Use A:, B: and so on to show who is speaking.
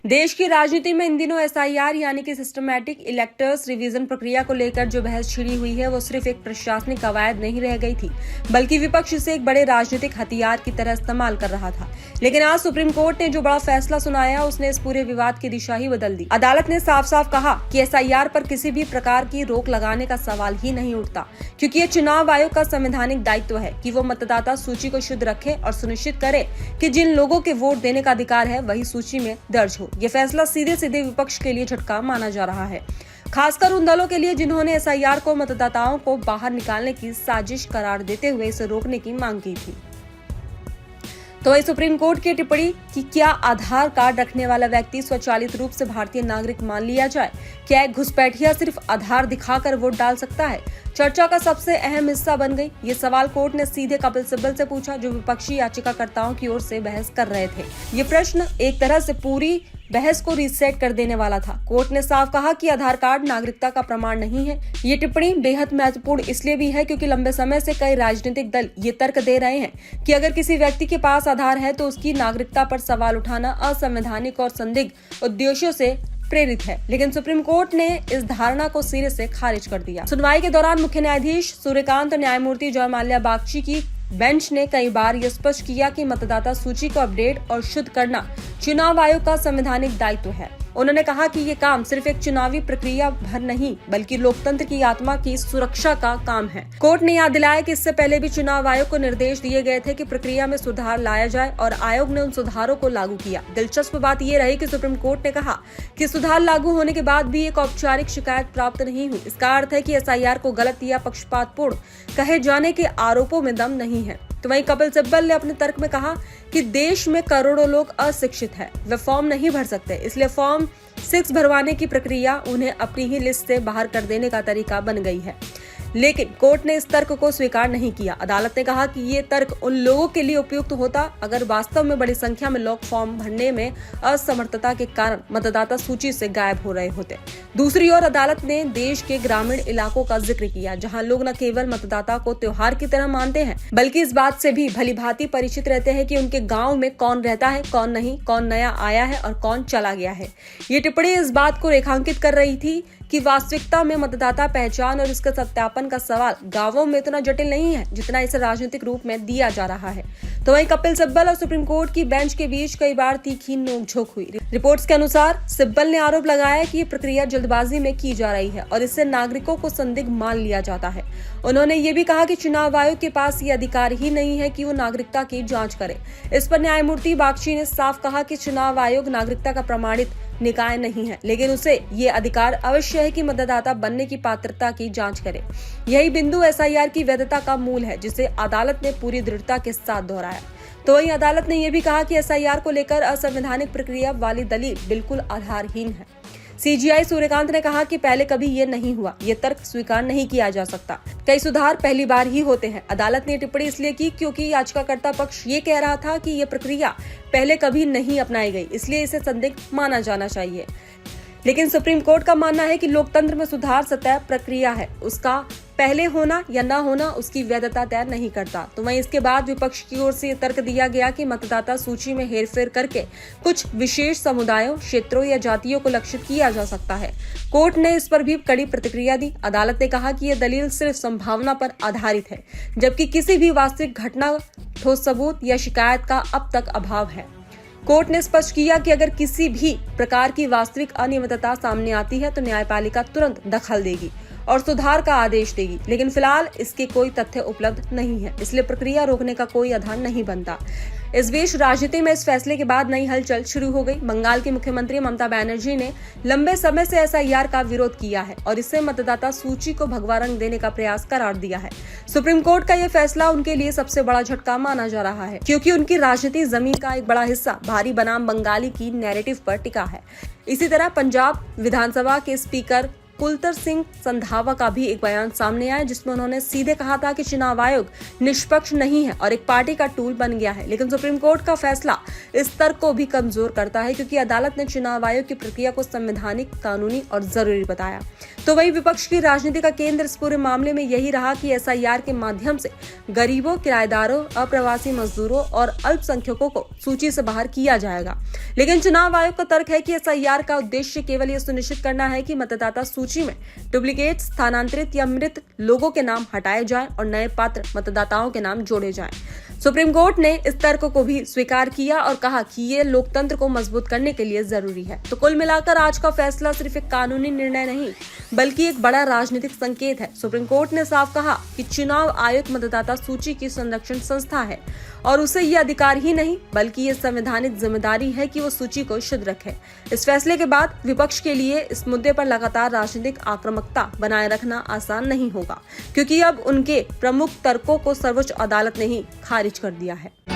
A: देश की राजनीति में इन दिनों एसआईआर यानी कि सिस्टमैटिक इलेक्टर्स रिवीजन प्रक्रिया को लेकर जो बहस छिड़ी हुई है वो सिर्फ एक प्रशासनिक कवायद नहीं रह गई थी, बल्कि विपक्ष इसे एक बड़े राजनीतिक हथियार की तरह इस्तेमाल कर रहा था। लेकिन आज सुप्रीम कोर्ट ने जो बड़ा फैसला सुनाया उसने इस पूरे विवाद की दिशा ही बदल दी। अदालत ने साफ साफ कहा कि एसआईआर पर किसी भी प्रकार की रोक लगाने का सवाल ही नहीं उठता, क्योंकि ये चुनाव आयोग का संवैधानिक दायित्व है कि वो मतदाता सूची को शुद्ध रखे और सुनिश्चित करे कि जिन लोगों के वोट देने का अधिकार है वही सूची में दर्ज हो। ये फैसला सीधे सीधे विपक्ष के लिए झटका माना जा रहा है, खासकर उन दलों के लिए जिन्होंने एसआईआर को मतदाताओं को बाहर निकालने की साजिश करार देते हुए इसे रोकने की मांग की थी। तो वही सुप्रीम कोर्ट की टिप्पणी कि क्या आधार कार्ड रखने वाला व्यक्ति स्वचालित रूप से भारतीय नागरिक मान लिया जाए? क्या एक घुसपैठिया सिर्फ आधार दिखाकर वोट डाल सकता है? चर्चा का सबसे अहम हिस्सा बन गई। ये सवाल कोर्ट ने सीधे कपिल सिब्बल से पूछा, जो विपक्षी याचिकाकर्ताओं की ओर से बहस कर रहे थे। ये प्रश्न एक तरह से पूरी बहस को रीसेट कर देने वाला था। कोर्ट ने साफ कहा कि आधार कार्ड नागरिकता का प्रमाण नहीं है। ये टिप्पणी बेहद महत्वपूर्ण इसलिए भी है क्योंकि लंबे समय से कई राजनीतिक दल ये तर्क दे रहे हैं कि अगर किसी व्यक्ति के पास आधार है तो उसकी नागरिकता पर सवाल उठाना असंवैधानिक और संदिग्ध उद्देश्यों से प्रेरित है। लेकिन सुप्रीम कोर्ट ने इस धारणा को सिरे से खारिज कर दिया। सुनवाई के दौरान मुख्य न्यायाधीश सूर्यकांत और न्यायमूर्ति जयमाल्या बागची की बेंच ने कई बार यह स्पष्ट किया कि मतदाता सूची को अपडेट और शुद्ध करना चुनाव आयोग का संवैधानिक दायित्व है। उन्होंने कहा कि ये काम सिर्फ एक चुनावी प्रक्रिया भर नहीं बल्कि लोकतंत्र की आत्मा की सुरक्षा का काम है। कोर्ट ने याद दिलाया कि इससे पहले भी चुनाव आयोग को निर्देश दिए गए थे कि प्रक्रिया में सुधार लाया जाए और आयोग ने उन सुधारों को लागू किया। दिलचस्प बात यह रही कि सुप्रीम कोर्ट ने कहा कि सुधार लागू होने के बाद भी एक औपचारिक शिकायत प्राप्त नहीं हुई। इसका अर्थ है कि एसआईआर को गलत या पक्षपातपूर्ण कहे जाने के आरोपों में दम नहीं है। तो वहीं कपिल सिब्बल ने अपने तर्क में कहा कि देश में करोड़ों लोग अशिक्षित हैं, वे फॉर्म नहीं भर सकते, इसलिए फॉर्म 6 भरवाने की प्रक्रिया उन्हें अपनी ही लिस्ट से बाहर कर देने का तरीका बन गई है। लेकिन कोर्ट ने इस तर्क को स्वीकार नहीं किया। अदालत ने कहा कि ये तर्क उन लोगों के लिए उपयुक्त होता अगर वास्तव में बड़ी संख्या में लोग फॉर्म भरने में असमर्थता के कारण मतदाता सूची से गायब हो रहे होते। दूसरी ओर अदालत ने देश के ग्रामीण इलाकों का जिक्र किया, जहां लोग न केवल मतदाता को त्योहार की तरह मानते हैं बल्कि इस बात से भी भलीभांति परिचित रहते हैं कि उनके गाँव में कौन रहता है, कौन नहीं, कौन नया आया है और कौन चला गया है। ये टिप्पणी इस बात को रेखांकित कर रही थी कि वास्तविकता में मतदाता पहचान और इसके सत्यापन का सवाल गांवों में इतना जटिल नहीं है जितना इसे राजनीतिक रूप में दिया जा रहा है। तो वहीं कपिल सिब्बल और सुप्रीम कोर्ट की बेंच के बीच कई बार तीखी नोकझोंक हुई। रिपोर्ट्स के अनुसार सिब्बल ने आरोप लगाया कि ये प्रक्रिया जल्दबाजी में की जा रही है और इससे नागरिकों को संदिग्ध मान लिया जाता है। उन्होंने ये भी कहा कि चुनाव आयोग के पास ये अधिकार ही नहीं है कि वो नागरिकता की जाँच करे। इस पर न्यायमूर्ति बागची ने साफ कहा कि चुनाव आयोग नागरिकता का प्रमाणित निकाय नहीं है, लेकिन उसे ये अधिकार अवश्य है कि मतदाता बनने की पात्रता की जांच करे। यही बिंदु एसआईआर की वैधता का मूल है, जिसे अदालत ने पूरी दृढ़ता के साथ दोहराया। तो वहीं अदालत ने यह भी कहा कि एसआईआर को लेकर असंवैधानिक प्रक्रिया वाली दलील बिल्कुल आधारहीन है। सीजीआई सूर्यकांत ने कहा कि पहले कभी ये नहीं हुआ, ये तर्क स्वीकार नहीं किया जा सकता। कई सुधार पहली बार ही होते हैं। अदालत ने टिप्पणी इसलिए की क्योंकि याचिकाकर्ता पक्ष ये कह रहा था कि ये प्रक्रिया पहले कभी नहीं अपनाई गई, इसलिए इसे संदिग्ध माना जाना चाहिए। लेकिन सुप्रीम कोर्ट का मानना है कि लोकतंत्र में सुधार सतह प्रक्रिया है, उसका पहले होना या न होना उसकी वैधता तय नहीं करता। तो वहीं इसके बाद विपक्ष की ओर से तर्क दिया गया कि मतदाता सूची में हेरफेर करके कुछ विशेष समुदायों, क्षेत्रों या जातियों को लक्षित किया जा सकता है। कोर्ट ने इस पर भी कड़ी प्रतिक्रिया दी। अदालत ने कहा कि यह दलील सिर्फ संभावना पर आधारित है, जबकि किसी भी वास्तविक घटना, ठोस सबूत या शिकायत का अब तक अभाव है। कोर्ट ने स्पष्ट किया कि अगर किसी भी प्रकार की वास्तविक अनियमितता सामने आती है तो न्यायपालिका तुरंत दखल देगी और सुधार का आदेश देगी, लेकिन फिलहाल इसके कोई तथ्य उपलब्ध नहीं है, इसलिए प्रक्रिया रोकने का कोई आधार नहीं बनता। इस बीच राजनीति में इस फैसले के बाद नई हलचल शुरू हो गई। बंगाल की मुख्यमंत्री ममता बनर्जी ने लंबे समय से एसआईआर का विरोध किया है और इससे मतदाता सूची को भगवा रंग देने का प्रयास करार दिया है। सुप्रीम कोर्ट का यह फैसला उनके लिए सबसे बड़ा झटका माना जा रहा है, क्योंकि उनकी राजनीतिक जमीन का एक बड़ा हिस्सा भारी बनाम बंगाली की नैरेटिव पर टिका है। इसी तरह पंजाब विधानसभा के स्पीकर मुकुलतर सिंह संधावा का भी एक बयान सामने आया, जिसमें उन्होंने सीधे कहा था कि चुनाव आयोग निष्पक्ष नहीं है और एक पार्टी का टूल बन गया है। लेकिन सुप्रीम कोर्ट का फैसला इस तर्क को भी कमजोर करता है, क्योंकि अदालत ने चुनाव आयोग की प्रक्रिया को संवैधानिक, कानूनी और जरूरी बताया। तो वही विपक्ष की राजनीति का केंद्र इस पूरे मामले में यही रहा कि एसआईआर के माध्यम से गरीबों, किराएदारों, अप्रवासी मजदूरों और अल्पसंख्यकों को सूची से बाहर किया जाएगा। लेकिन चुनाव आयोग का तर्क है कि एसआईआर का उद्देश्य केवल ये सुनिश्चित करना है कि मतदाता सूची में डुप्लीकेट, स्थानांतरित या मृत लोगों के नाम हटाए जाएं और नए पात्र मतदाताओं के नाम जोड़े जाएं। सुप्रीम कोर्ट ने इस तर्क को भी स्वीकार किया और कहा कि ये लोकतंत्र को मजबूत करने के लिए जरूरी है। तो कुल मिलाकर आज का फैसला सिर्फ एक कानूनी निर्णय नहीं, बल्कि एक बड़ा राजनीतिक संकेत है। सुप्रीम कोर्ट ने साफ कहा कि चुनाव आयोग मतदाता सूची की संरक्षण संस्था है और उसे ये अधिकार ही नहीं, बल्कि ये संवैधानिक जिम्मेदारी है कि वो सूची को शुद्ध रखे। इस फैसले के बाद विपक्ष के लिए इस मुद्दे पर लगातार राजनीतिक आक्रामकता बनाए रखना आसान नहीं होगा, क्योंकि अब उनके प्रमुख तर्कों को सर्वोच्च अदालत ने ही खारिज कर दिया है।